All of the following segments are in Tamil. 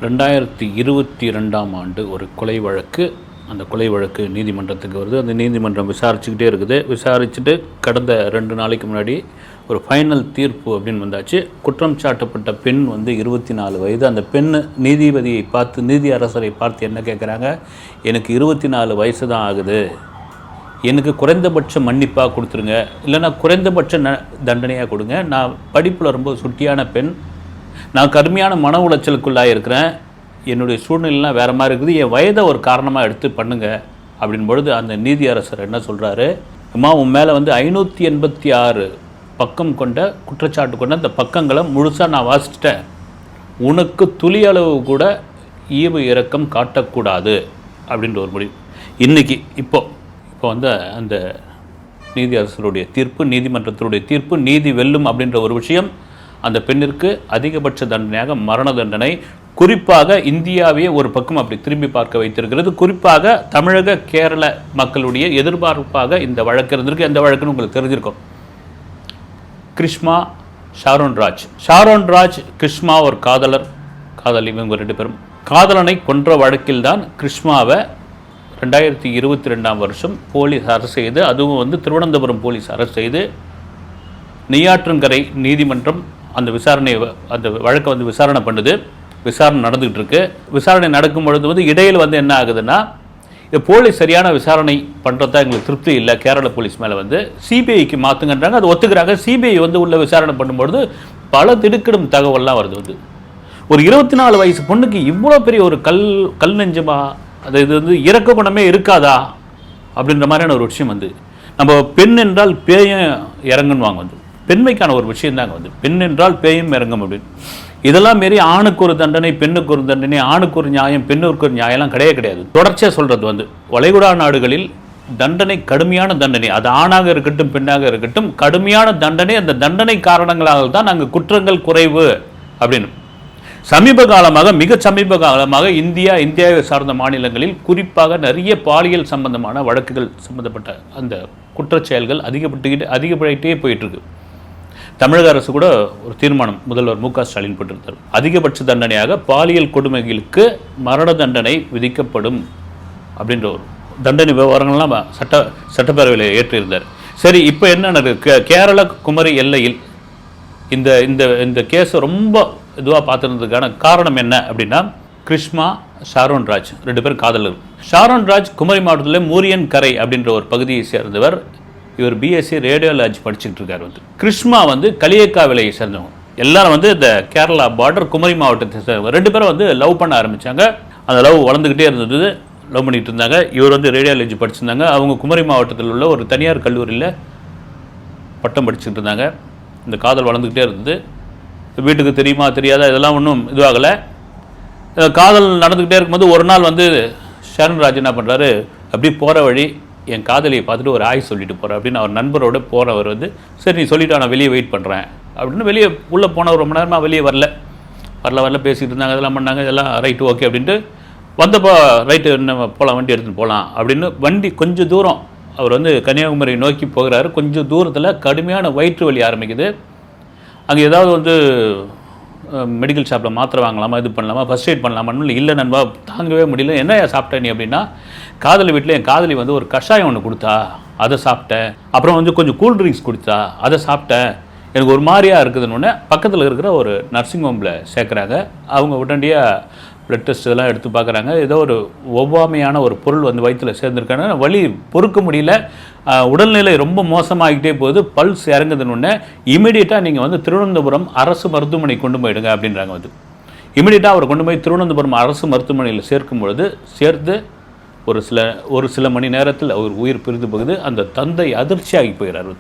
2022ஆம் ஆண்டு ஒரு கொலை வழக்கு. அந்த கொலை வழக்கு நீதிமன்றத்துக்கு வருது. அந்த நீதிமன்றம் விசாரிச்சுக்கிட்டே இருக்குது. விசாரிச்சுட்டு கடந்த 2 நாளைக்கு முன்னாடி ஒரு ஃபைனல் தீர்ப்பு அப்படின்னு வந்தாச்சு. குற்றம் சாட்டப்பட்ட பெண் 24 வயது. அந்த பெண் நீதிபதியை பார்த்து, நீதி அரசரை பார்த்து என்ன கேட்குறாங்க, எனக்கு 24 வயசு தான் ஆகுது, எனக்கு குறைந்தபட்ச மன்னிப்பாக கொடுத்துருங்க, இல்லைனா குறைந்தபட்ச தண்டனையாக கொடுங்க, நான் படிப்பில் ரொம்ப சுட்டியான பெண், நான் கடுமையான மன உளைச்சலுக்குள்ளாக இருக்கிறேன், என்னுடைய சூழ்நிலைலாம் வேறு மாதிரி இருக்குது, என் வயதை ஒரு காரணமாக எடுத்து பண்ணுங்க அப்படின் பொழுது அந்த நீதி அரசர் என்ன சொல்கிறாரு, அம்மா உன் மேலே 586 பக்கம் கொண்ட குற்றச்சாட்டு கொண்ட அந்த பக்கங்களை முழுசாக நான் வாசிச்சிட்டேன், உனக்கு துளி அளவு கூட ஈவு இரக்கம் காட்டக்கூடாது அப்படின்ற ஒரு முடிவு. இன்றைக்கி இப்போ அந்த நீதி அரசருடைய தீர்ப்பு, நீதிமன்றத்தினுடைய தீர்ப்பு, நீதி வெல்லும் அப்படின்ற ஒரு விஷயம். அந்த பெண்ணிற்கு அதிகபட்ச தண்டனையாக மரண தண்டனை. குறிப்பாக இந்தியாவையே ஒரு பக்கம் அப்படி திரும்பி பார்க்க வைத்திருக்கிறது. குறிப்பாக தமிழக கேரள மக்களுடைய எதிர்பார்ப்பாக இந்த வழக்கு இருந்திருக்கு. எந்த வழக்குன்னு உங்களுக்கு தெரிஞ்சிருக்கும். கிருஷ்மா, ஷாரோன் ராஜ், கிருஷ்மா ஒரு காதலி, இவங்க 2 பேரும் காதலனை கொன்ற வழக்கில்தான் கிருஷ்மாவை 2022ஆம் வருஷம் போலீஸ் அரெஸ்ட் செய்து, அதுவும் திருவனந்தபுரம் போலீஸ் அரெஸ்ட் செய்து நெய்யாற்றங்கரை நீதிமன்றம் அந்த வழக்கை விசாரணை பண்ணுது. விசாரணை நடந்துகிட்டு இருக்கு. விசாரணை நடக்கும் பொழுது இடையில் என்ன ஆகுதுன்னா, இது போலீஸ் சரியான விசாரணை பண்ணுறதா எங்களுக்கு திருப்தி இல்லை, கேரள போலீஸ் மேலே சிபிஐக்கு மாற்றுங்கன்றாங்க. அது ஒத்துக்கிறாங்க. சிபிஐ உள்ள விசாரணை பண்ணும்பொழுது பல திடுக்கிடும் தகவல்லாம் வருது. ஒரு 24 வயசு பொண்ணுக்கு இவ்வளோ பெரிய ஒரு கல் நெஞ்சமா, அது இது இறக்க குணமே இருக்காதா அப்படின்ற மாதிரியான ஒரு விஷயம் நம்ம பெண் என்றால் பேயும் இறங்குன்னு பெண்மைக்கான ஒரு விஷயம் தாங்க பெண் என்றால் பேயும் இறங்கும் அப்படின்னு. இதெல்லாம் மாரி ஆணுக்கு ஒரு தண்டனை, பெண்ணுக்கு ஒரு தண்டனை, ஆணுக்கு ஒரு நியாயம், பெண்ணுக்கு ஒரு நியாயம்லாம் கிடையாது. தொடர்ச்சியாக சொல்கிறது வளைகுடா நாடுகளில் தண்டனை கடுமையான தண்டனை, அது ஆணாக இருக்கட்டும் பெண்ணாக இருக்கட்டும், கடுமையான தண்டனை. அந்த தண்டனை காரணங்களாக தான் நாங்கள் குற்றங்கள் குறைவு அப்படின்னு மிக சமீப காலமாக இந்தியாவை சார்ந்த மாநிலங்களில் குறிப்பாக நிறைய பாலியல் சம்பந்தமான வழக்குகள் சம்பந்தப்பட்ட அந்த குற்றச்செயல்கள் அதிகப்பட்டே போயிட்டு இருக்கு. தமிழக அரசு கூட ஒரு தீர்மானம் முதல்வர் மு.க. ஸ்டாலின் போட்டிருந்தார். அதிகபட்ச தண்டனையாக பாலியல் கொடுமைகளுக்கு மரண தண்டனை விதிக்கப்படும் அப்படின்ற ஒரு தண்டனை விவரங்கள்லாம் சட்டப்பேரவையில் ஏற்றிருந்தார். சரி, இப்போ என்ன கேரள குமரி எல்லையில் இந்த கேஸை ரொம்ப இதுவாக பார்த்துருந்ததுக்கான காரணம் என்ன அப்படின்னா, கிருஷ்மா, ஷாரோன் ராஜ் 2 பேரும் காதலர். ஷாரோன் ராஜ் குமரி மாவட்டத்தில் மூரியன் கரை அப்படின்ற ஒரு பகுதியை சேர்ந்தவர். இவர் பிஎஸ்சி ரேடியாலஜி படிச்சுட்டு இருக்கார். கிருஷ்மா களியக்காவிலையை சேர்ந்தவங்க. எல்லாரும் இந்த கேரளா பார்டர் குமரி மாவட்டத்தை சேர்ந்தவங்க. 2 பேரும் லவ் பண்ண ஆரம்பித்தாங்க. அந்த லவ் வளர்ந்துக்கிட்டே இருந்தது. லவ் பண்ணிட்டு இருந்தாங்க. இவர் ரேடியாலஜி படிச்சிருந்தாங்க. அவங்க குமரி மாவட்டத்தில் உள்ள ஒரு தனியார் கல்லூரியில் பட்டம் படிச்சுட்டு இருந்தாங்க. இந்த காதல் வளர்ந்துக்கிட்டே இருந்தது. வீட்டுக்கு தெரியுமா தெரியாதா இதெல்லாம் ஒன்றும் இதுவாகலை. காதல் நடந்துக்கிட்டே இருக்கும்போது ஒரு நாள் ஷாரோன் ராஜ் என்ன பண்ணுறாரு, அப்படி போகிற வழி என் காதலியை பார்த்துட்டு ஒரு ஆய் சொல்லிட்டு போகிறேன் அப்படின்னு அவர் நண்பரோடு போகிறவர் சரி நீ சொல்லிவிட்டு நான் வெளியே வெயிட் பண்ணுறேன் அப்படின்னு வெளியே உள்ளே போனவர் ரொம்ப நேரமாக வெளியே வரல பேசிகிட்டு இருந்தாங்க. இதெல்லாம் பண்ணாங்க. இதெல்லாம் ரைட்டு ஓகே அப்படின்ட்டு வந்தப்போ ரைட்டு நம்ம போகலாம், வண்டி எடுத்துகிட்டு போகலாம் அப்படின்னு வண்டி கொஞ்சம் தூரம் அவர் கன்னியாகுமரி நோக்கி போகிறாரு. கொஞ்சம் தூரத்தில் கடுமையான வயிற்று வலி ஆரம்பிக்குது. அங்கே ஏதாவது மெடிக்கல் ஷாப்பில் மாத்திரை வாங்கலாமா, இது பண்ணலாமா, ஃபர்ஸ்ட் எய்ட் பண்ணலாமான்னு, இல்லை நண்பா தாங்கவே முடியல, என்ன சாப்பிட்டேன் நீ அப்படின்னா, காதலி வீட்டில் என் காதலி ஒரு கஷாயம் ஒன்று கொடுத்தா, அதை சாப்பிட்டேன், அப்புறம் கொஞ்சம் கூல்ட்ரிங்க்ஸ் கொடுத்தா, அதை சாப்பிட்டேன், எனக்கு ஒரு மாதிரியாக இருக்குதுன்னு பக்கத்தில் இருக்கிற ஒரு நர்சிங் ஹோமில் சேர்க்குறாங்க. அவங்க உடனடியாக ப்ளட் டெஸ்ட் இதெல்லாம் எடுத்து பார்க்குறாங்க. ஏதோ ஒரு ஒவ்வாமையான ஒரு பொருள் வயிற்றில் சேர்ந்துருக்காங்க. வலி பொறுக்க முடியல, உடல்நிலை ரொம்ப மோசமாகிட்டே போகுது, பல்ஸ் இறங்குதுன்னு இமீடியட்டாக நீங்கள் திருவனந்தபுரம் அரசு மருத்துவமனை கொண்டு போயிடுங்க அப்படின்றாங்க. இமீடியட்டாக அவர் கொண்டு போய் திருவனந்தபுரம் அரசு மருத்துவமனையில் சேர்க்கும் பொழுது சேர்த்து ஒரு சில மணி நேரத்தில் அவர் உயிர் பிரிந்து போகுது. அந்த தந்தை அதிர்ச்சியாகி போகிறார்.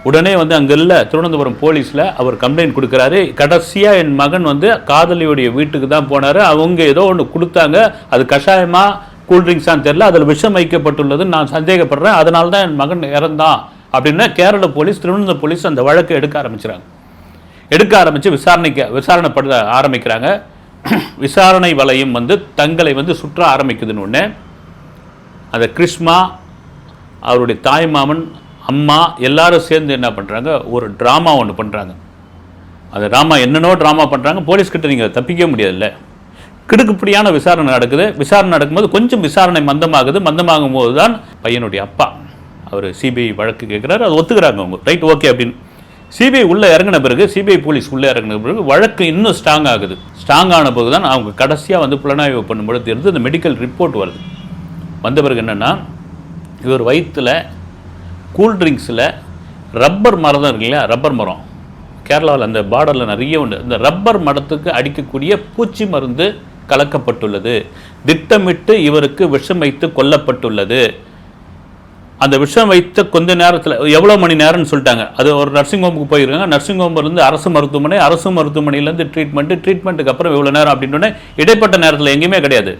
உடனே அங்கே இல்லை திருவனந்தபுரம் போலீஸில் அவர் கம்ப்ளைண்ட் கொடுக்குறாரு. கடைசியாக என் மகன் காதலியுடைய வீட்டுக்கு தான் போனார், அவங்க ஏதோ ஒன்று கொடுத்தாங்க, அது கஷாயமா கூல்ட்ரிங்க்ஸான்னு தெரியல, அதில் விஷம் வைக்கப்பட்டுள்ளதுன்னு நான் சந்தேகப்படுறேன், அதனால தான் என் மகன் இறந்தான் அப்படின்னா கேரள போலீஸ், திருவனந்தபுரம் போலீஸ் அந்த வழக்கை எடுக்க ஆரம்பித்து விசாரணைப்படுத்த ஆரம்பிக்கிறாங்க. விசாரணை வலையும் தங்களை சுற்ற ஆரம்பிக்குதுன்னு ஒன்று. அந்த கிருஷ்மா, அவருடைய தாய் மாமன், அம்மா எல்லாரும் சேர்ந்து என்ன பண்ணுறாங்க, ஒரு ட்ராமா ஒன்று பண்ணுறாங்க. அந்த ட்ராமா என்னென்னோ ட்ராமா பண்ணுறாங்க, போலீஸ்கிட்ட நீங்கள் தப்பிக்க முடியாதுல்ல. கிடுக்குப்படியான விசாரணை நடக்குது. விசாரணை நடக்கும்போது கொஞ்சம் விசாரணை மந்தமாகும் போது தான் பையனுடைய அப்பா அவர் சிபிஐ வழக்கு கேட்குறாரு. அது ஒத்துக்கிறாங்க அவங்க, ரைட் ஓகே அப்படின்னு. சிபிஐ உள்ளே இறங்கின பிறகு, சிபிஐ போலீஸ் உள்ளே இறங்கின பிறகு வழக்கு இன்னும் ஸ்ட்ராங் ஆகுது. ஸ்ட்ராங் ஆன பிறகு தான் அவங்க கடைசியாக வந்து புலனாய்வு பண்ணும்பொழுது இருந்து இந்த மெடிக்கல் ரிப்போர்ட் வருது. வந்த பிறகு என்னென்னா, இவர் வயிற்றில் கூல்ட்ரிங்க்ஸில் ரப்பர் மரம் தான் இருக்கு இல்லையா, ரப்பர் மரம் கேரளாவில் அந்த பார்டரில் நிறைய உண்டு. இந்த ரப்பர் மரத்துக்கு அடிக்கக்கூடிய பூச்சி மருந்து கலக்கப்பட்டுள்ளது. திட்டமிட்டு இவருக்கு விஷம் வைத்து கொல்லப்பட்டுள்ளது. அந்த விஷம் வைத்த கொஞ்ச நேரத்தில் எவ்வளோ மணி நேரம்னு சொல்லிட்டாங்க. அது ஒரு நர்சிங் ஹோமுக்கு போயிருக்காங்க. நர்சிங் ஹோம்லேருந்து அரசு மருத்துவமனையிலேருந்து ட்ரீட்மெண்ட்டுக்கு அப்புறம் இவ்வளோ நேரம் அப்படின்னோடனே இடைப்பட்ட நேரத்தில் எங்கேயுமே கிடையாது.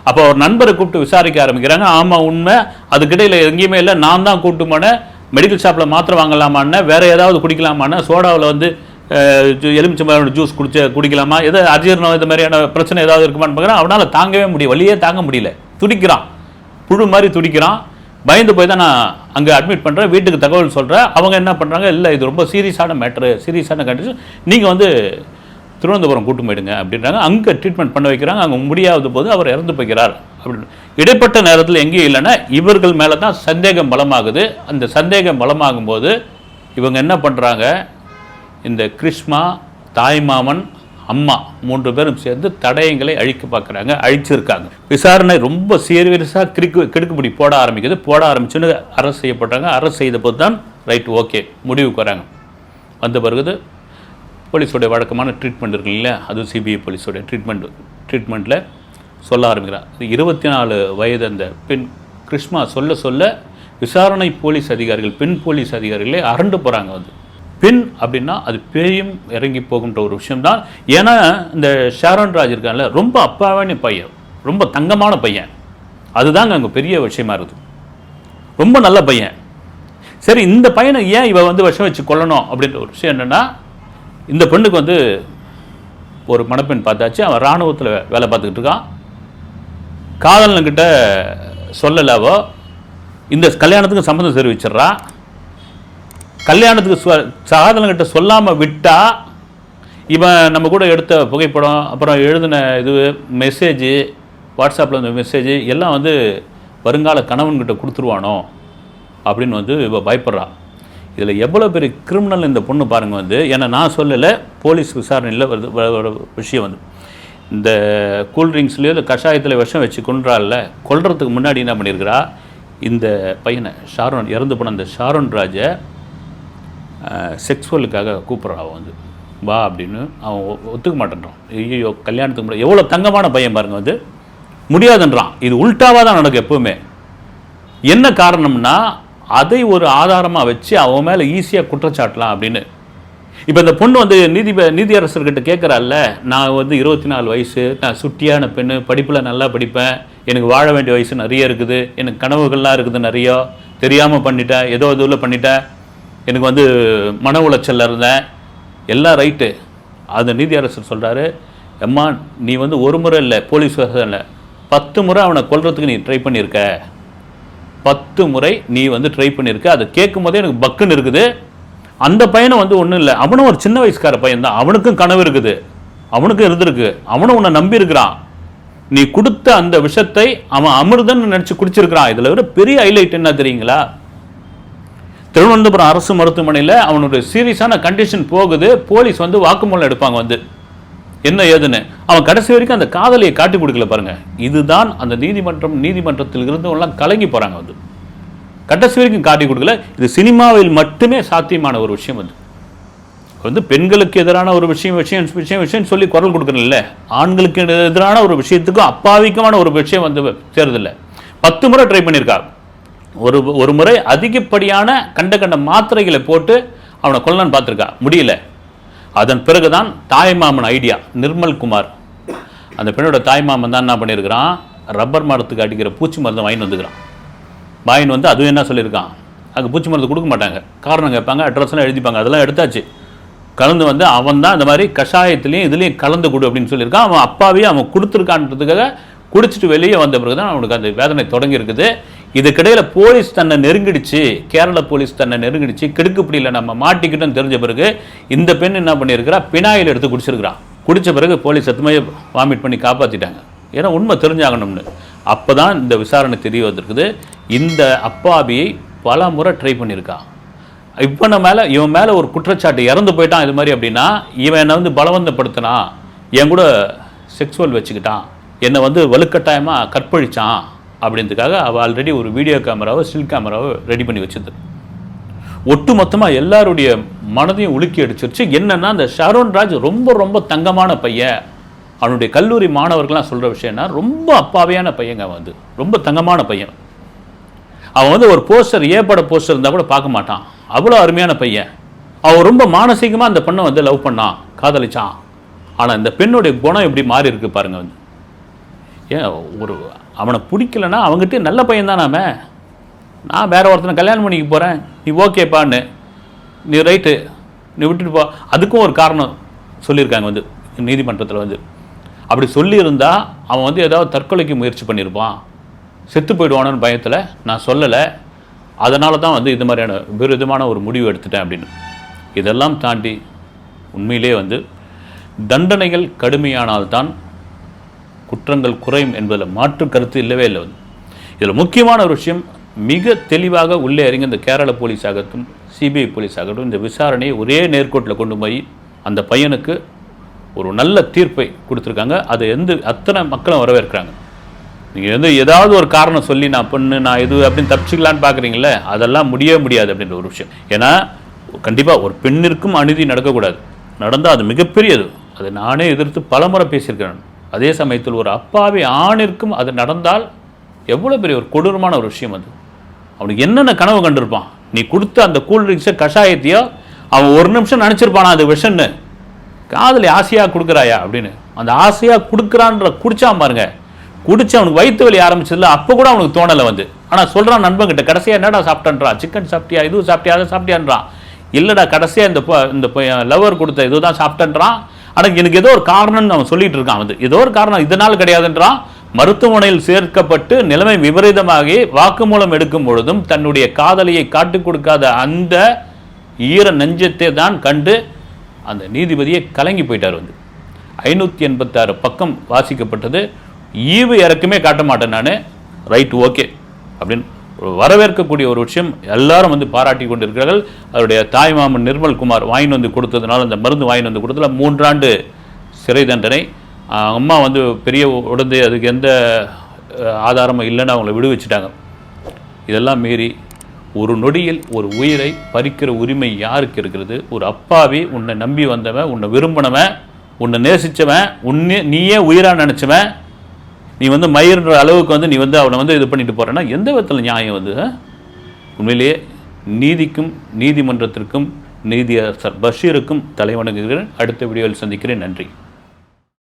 அப்போ ஒரு நண்பரை கூப்பிட்டு விசாரிக்க ஆரம்பிக்கிறாங்க. ஆமாம் உண்மை, அதுக்கிடையில் எங்கேயுமே இல்லை, நான் தான் கூப்பிட்டு போனேன். மெடிக்கல் ஷாப்பில் மாத்திரை வாங்கலாமான்னு, வேறு ஏதாவது குடிக்கலாமான்னு, சோடாவில் வந்து எலுமிச்சம்பழம் ஜூஸ் குடிக்கலாமா, எதை அஜீரணம் இந்த மாதிரியான பிரச்சனை ஏதாவது இருக்குமான்னு பார்க்குறேன். அவனால் தாங்கவே முடியும், வழியே தாங்க முடியல, துடிக்கிறான், புழு மாதிரி துடிக்கிறான். பயந்து போய் தான் நான் அங்கே அட்மிட் பண்ணுறேன், வீட்டுக்கு தகவல் சொல்கிறேன். அவங்க என்ன பண்ணுறாங்க, இல்லை இது ரொம்ப சீரியஸான மேட்ரு, சீரியஸான கண்டிஷன், நீங்கள் வந்து திருவனந்தபுரம் கூட்டு போயிடுங்க அப்படின்றாங்க. அங்கே ட்ரீட்மெண்ட் பண்ண வைக்கிறாங்க. அங்கே முடியாத போது அவர் இறந்து போய்கிறார் அப்படின்னு. இடைப்பட்ட நேரத்தில் எங்கேயும் இல்லைன்னா இவர்கள் மேலே தான் சந்தேகம் பலமாகுது. அந்த சந்தேகம் பலமாகும் போது இவங்க என்ன பண்ணுறாங்க, இந்த கிருஷ்மா, தாய்மாமன், அம்மா 3 பேரும் சேர்ந்து தடயங்களை அழிக்க பார்க்குறாங்க, அழிச்சிருக்காங்க. விசாரணை ரொம்ப சீரியஸாக கிடுக்குப்பிடி போட ஆரம்பிச்சுன்னு அரெஸ்ட் செய்யப்படுறாங்க. அரெஸ்ட் செய்த போது தான் ரைட் ஓகே முடிவுக்கு வராங்க. வந்த பிறகு போலீஸோடைய வழக்கமான ட்ரீட்மெண்ட் இருக்கு இல்லையா, அது சிபிஐ போலீஸோடைய ட்ரீட்மெண்ட்டில் சொல்ல ஆரம்பிக்கிறார். 24 வயது அந்த பெண் கிருஷ்மா சொல்ல விசாரணை போலீஸ் அதிகாரிகள், பெண் போலீஸ் அதிகாரிகளே அரண்டு போகிறாங்க. வந்து பெண் அப்படின்னா அது பேயும் இறங்கி போகின்ற ஒரு விஷயம்தான். ஏன்னா இந்த ஷாரோன் ராஜ் இருக்கான்ல, ரொம்ப அப்பாவான பையன், ரொம்ப தங்கமான பையன், அதுதாங்க அங்கே பெரிய விஷயமா இருக்குது. ரொம்ப நல்ல பையன். சரி, இந்த பையனை ஏன் இவ வந்து விஷம் வச்சு கொல்லணும் அப்படின்ற ஒரு விஷயம் என்னென்னா, இந்த பெண்ணுக்கு வந்து ஒரு மணப்பெண் பார்த்தாச்சு. அவன் இராணுவத்தில் வேலை பார்த்துக்கிட்டு இருக்கான். காதலன்கிட்ட சொல்லலாவோ இந்த கல்யாணத்துக்கு சம்மந்தம் தெரிவிச்சிட்றா. கல்யாணத்துக்கு காதலன்கிட்ட சொல்லாமல் விட்டா இவன் நம்ம கூட எடுத்த புகைப்படம், அப்புறம் எழுதின இது மெசேஜு, வாட்ஸ்அப்பில் இந்த மெசேஜ் எல்லாம் வந்து வருங்கால கணவன்கிட்ட கொடுத்துருவானோ அப்படின்னு வந்து இவ பயப்படுறா. இதில் எவ்வளோ பெரிய கிரிமினல் இந்த பொண்ணு பாருங்கள். வந்து ஏன்னா நான் சொல்லலை, போலீஸ் விசாரணையில் வருது விஷயம். வந்து இந்த கூல்ட்ரிங்க்ஸ்லேயோ இல்லை கஷாயத்தில் விஷம் வச்சு கொன்றால, கொல்றதுக்கு முன்னாடி என்ன பண்ணியிருக்கிறா, இந்த பையனை இறந்து போன அந்த ஷாரோன் ராஜை செக்ஸுவலுக்காக கூப்பிட்றா. அவன் வந்து வா அப்படின்னு அவன் ஒத்துக்க மாட்டேன்றான். ஐயோ கல்யாணத்துக்கு முன்னாடி எவ்வளோ தங்கமான பையன் பாருங்கள், வந்து முடியாதுன்றான். இது உல்ட்டாவாக தான் நடக்கும் எப்போவுமே. என்ன காரணம்னா, அதை ஒரு ஆதாரமாக வச்சு அவன் மேலே ஈஸியாக குற்றச்சாட்டலாம் அப்படின்னு. இப்போ இந்த பொண்ணு வந்து நீதியரசர்கிட்ட கேட்குறாள்ல, நான் வந்து 24 வயசு, நான் சுட்டியான பெண்ணு, படிப்பில் நல்லா படிப்பேன், எனக்கு வாழ வேண்டிய வயசு நிறைய இருக்குது, எனக்கு கனவுகள்லாம் இருக்குது நிறைய, தெரியாமல் பண்ணிட்டேன், ஏதோ இதுவில் பண்ணிட்டேன், எனக்கு வந்து மன உளைச்சலில் இருந்தேன், எல்லாம் ரைட்டு. அந்த நீதியரசர் சொல்கிறாரு, அம்மா நீ வந்து ஒரு முறை இல்லை, போலீஸ் இல்லை 10 முறை அவனை கொல்றதுக்கு நீ ட்ரை பண்ணியிருக்க, 10 முறை நீ வந்து ட்ரை பண்ணியிருக்க. அதை கேட்கும் போதே எனக்கு பக்குன்னு இருக்குது. அந்த பையனை வந்து ஒன்றும் இல்லை, அவனும் ஒரு சின்ன வயசுக்கார பையன் தான், அவனுக்கும் கனவு இருக்குது, அவனுக்கும் இருந்திருக்கு, அவனும் உன்னை நம்பி இருக்கிறான். நீ கொடுத்த அந்த விஷத்தை அவன் அமிர்தன்னு நினச்சி குடிச்சிருக்கிறான். இதில் ஒரு பெரிய ஹைலைட் என்ன தெரியுங்களா, திருவனந்தபுரம் அரசு மருத்துவமனையில் அவனுடைய சீரியஸான கண்டிஷன் போகுது. போலீஸ் வந்து வாக்குமூலம் எடுப்பாங்க, வந்து என்ன ஏதுன்னு. அவன் கடைசி வரைக்கும் அந்த காதலியை காட்டி கொடுக்கல பாருங்க. இதுதான் அந்த நீதிமன்றத்தில் இருந்தவங்களாம் கலங்கி போகிறாங்க. வந்து கடைசி வரைக்கும் காட்டி கொடுக்கல. இது சினிமாவில் மட்டுமே சாத்தியமான ஒரு விஷயம். வந்து பெண்களுக்கு எதிரான ஒரு விஷயம் சொல்லி குரல் கொடுக்கணும் இல்லை, ஆண்களுக்கு எதிரான ஒரு விஷயத்துக்கும் அப்பாவிக்கமான ஒரு விஷயம் வந்து சேருதில்லை. 10 முறை ட்ரை பண்ணியிருக்கா. ஒரு முறை அதிகப்படியான கண்ட மாத்திரைகளை போட்டு அவனை கொல்லன்னு பார்த்துருக்கா, முடியல. அதன் பிறகுதான் தாய்மாமன் ஐடியா, நிர்மல் குமார் அந்த பெண்ணோட தாய்மாமன் தான் என்ன பண்ணியிருக்கிறான், ரப்பர் மரத்துக்கு அடிக்கிற பூச்சி மருந்து வாங்கிட்டு வந்துக்கிறான். வாங்கிட்டு வந்து அதுவும் என்ன சொல்லியிருக்கான், அங்கே பூச்சி மருந்து கொடுக்க மாட்டாங்க, காரணம் கேட்பாங்க, அட்ரஸ்லாம் எழுதிப்பாங்க, அதெல்லாம் எடுத்தாச்சு. கலந்து வந்து அவன் தான் இந்த மாதிரி கஷாயத்துலேயும் இதுலேயும் கலந்து கொடு அப்படின்னு சொல்லியிருக்கான். அவன் அப்பாவே அவன் கொடுத்துருக்கான்றதுக்காக குடிச்சிட்டு வெளியே வந்த பிறகு தான் அவனுக்கு அந்த வேதனை தொடங்கி இருக்குது. இதுக்கிடையில் போலீஸ் தன்னை நெருங்கிடுச்சு, கேரள போலீஸ் தன்னை நெருங்கிடுச்சு, கிடுக்குப்பிடியில் நம்ம மாட்டிக்கிட்டோம் தெரிஞ்ச பிறகு இந்த பெண் என்ன பண்ணியிருக்கிறா, பினாயில் எடுத்து குடிச்சிருக்கிறான். குடித்த பிறகு போலீஸ் சத்துமையை வாமிட் பண்ணி காப்பாற்றிட்டாங்க. ஏன்னா உண்மை தெரிஞ்சாகணும்னு. அப்போ தான் இந்த விசாரணை தெரிய வந்திருக்குது. இந்த அப்பாவியை பல முறை ட்ரை பண்ணியிருக்கான். இவன் மேலே ஒரு குற்றச்சாட்டு, இறந்து போயிட்டான் இது மாதிரி அப்படின்னா, இவன் என்னை வந்து பலவந்தப்படுத்தினா, என் கூட செக்ஸுவல் வச்சுக்கிட்டான், என்னை வந்து வலுக்கட்டாயமாக கற்பழிச்சான் அப்படின்றதுக்காக அவள் ஆல்ரெடி ஒரு வீடியோ கேமராவை, ஸ்டில் கேமராவை ரெடி பண்ணி வச்சுது. ஒட்டு மொத்தமாக எல்லாருடைய மனதையும் உலுக்கி அடிச்சிருச்சு. என்னென்னா, அந்த ஷரோன் ராஜ் ரொம்ப ரொம்ப தங்கமான பையன். அவனுடைய கல்லூரி மாணவர்கள்லாம் சொல்கிற விஷயம்னா, ரொம்ப அப்பாவையான பையங்க. அவன் வந்து ரொம்ப தங்கமான பையன். அவன் வந்து ஒரு போஸ்டர், ஏப்பட போஸ்டர் இருந்தால் கூட பார்க்க மாட்டான். அவ்வளோ அருமையான பையன். அவன் ரொம்ப மானசீகமாக அந்த பெண்ணை வந்து லவ் பண்ணான், காதலிச்சான். ஆனால் இந்த பெண்ணுடைய குணம் எப்படி மாறி இருக்கு பாருங்க. வந்து ஏன் ஒரு அவனை பிடிக்கலன்னா அவங்ககிட்ட நல்ல பையன் தான் நான் வேற ஒருத்தனை கல்யாணம் பண்ணிக்க போகிறேன், நீ ஓகேப்பான்னு, நீ ரைட்டு, நீ விட்டுட்டு போ. அதுக்கும் ஒரு காரணம் சொல்லியிருக்காங்க வந்து நீதிமன்றத்தில். வந்து அப்படி சொல்லியிருந்தா அவன் வந்து ஏதாவது தற்கொலைக்கு முயற்சி பண்ணியிருப்பான், செத்து போயிடுவானு பயத்தில் நான் சொல்லலை, அதனால தான் வந்து இது மாதிரியான விருதமான ஒரு முடிவு எடுத்துட்டேன் அப்படின்னு. இதெல்லாம் தாண்டி உண்மையிலே வந்து தண்டனைகள் கடுமையானால்தான் குற்றங்கள் குறையும் என்பதில் மாற்று கருத்து இல்லவே இல்லை. வந்து இதில் முக்கியமான ஒரு விஷயம், மிக தெளிவாக உள்ளே இறங்கி இந்த கேரள போலீஸ் ஆகட்டும், சிபிஐ போலீஸ் ஆகட்டும், இந்த விசாரணையை ஒரே நேர்கோட்டில் கொண்டு போய் அந்த பையனுக்கு ஒரு நல்ல தீர்ப்பை கொடுத்துருக்காங்க. அதை அத்தனை மக்களும் வரவேற்கிறாங்க. நீங்கள் வந்து ஏதாவது ஒரு காரணம் சொல்லி நான் இது அப்படின்னு தப்பிச்சிக்கலான்னு பார்க்குறீங்களே, அதெல்லாம் முடியவே முடியாது அப்படின்ற ஒரு விஷயம். ஏன்னா கண்டிப்பாக ஒரு பெண்ணிற்கும் அநீதி நடக்கக்கூடாது, நடந்தால் அது மிகப்பெரியது. அதை நானே எதிர்த்து பலமுறை பேசியிருக்கிறேன். அதே சமயத்தில் ஒரு அப்பாவி ஆணிற்கும் அது நடந்தால் எவ்வளோ பெரிய ஒரு கொடூரமான ஒரு விஷயம். அது அவனுக்கு என்னென்ன கனவு கண்டிருப்பான். நீ கொடுத்த அந்த கூல்ட்ரிங்க்ஸை, கஷாயத்தையோ அவன் ஒரு நிமிஷம் நினச்சிருப்பானா அது விஷன்னு. காதலி ஆசையாக கொடுக்குறாயா அப்படின்னு, அந்த ஆசையாக கொடுக்குறான்ற குடிச்சான் பாருங்க. குடிச்சு அவனுக்கு வயிற்று வலி ஆரம்பிச்சதில்ல, அப்போ கூட அவனுக்கு தோணலை வந்து. ஆனால் சொல்கிறான் நண்பன்கிட்ட, கடைசியாக என்னடா சாப்பிட்டான்றான், சிக்கன் சாப்பிட்டியா, இதுவும் சாப்பிட்டியா, அதை சாப்பிட்டியான்றான். இல்லைடா கடைசியாக இந்த லவர் கொடுத்த இதுதான் சாப்பிட்டேன்றான். ஆனால் எனக்கு ஏதோ ஒரு காரணம்னு அவன் சொல்லிட்டு இருக்கான். வந்து ஏதோ ஒரு காரணம் இதனால் கிடையாதுன்றான். மருத்துவமனையில் சேர்க்கப்பட்டு நிலைமை விபரீதமாகி வாக்குமூலம் எடுக்கும் பொழுதும் தன்னுடைய காதலியை காட்டிக் கொடுக்காத அந்த ஈர நெஞ்சத்தை தான் கண்டு அந்த நீதிபதியை கலங்கி போயிட்டார். வந்து 586 பக்கம் வாசிக்கப்பட்டது. ஈவு இறக்குமே காட்ட மாட்டேன் நான், ரைட் ஓகே அப்படின்னு வரவேற்கக்கூடிய ஒரு விஷயம். எல்லாரும் வந்து பாராட்டி கொண்டிருக்கிறார்கள். அவருடைய தாய்மாமன் நிர்மல்குமார் வாங்கி வந்து கொடுத்ததுனால, அந்த மருந்து வாங்கி வந்து கொடுத்ததுல 3 ஆண்டு சிறை தண்டனை. அம்மா வந்து பெரிய உடந்து அதுக்கு எந்த ஆதாரமும் இல்லைன்னு அவங்கள விடுவிச்சிட்டாங்க. இதெல்லாம் மீறி ஒரு நொடியில் ஒரு உயிரை பறிக்கிற உரிமை யாருக்கு இருக்கிறது? ஒரு அப்பாவி, உன்னை நம்பி வந்தவன், உன்னை விரும்பினவன், உன்னை நேசித்தவன், நீயே உயிராக நினச்சவன், நீ வந்து மயிர்ன்ற அளவுக்கு வந்து நீ வந்து அவனை வந்து இது பண்ணிட்டு போகிறேன்னா எந்த விதத்தில் நியாயம் வந்து? உண்மையிலேயே நீதிக்கும் நீதிமன்றத்திற்கும் நீதியரசர் பஷீருக்கும் தலைவணங்குகிறேன். அடுத்த வீடியோவில் சந்திக்கிறேன். நன்றி.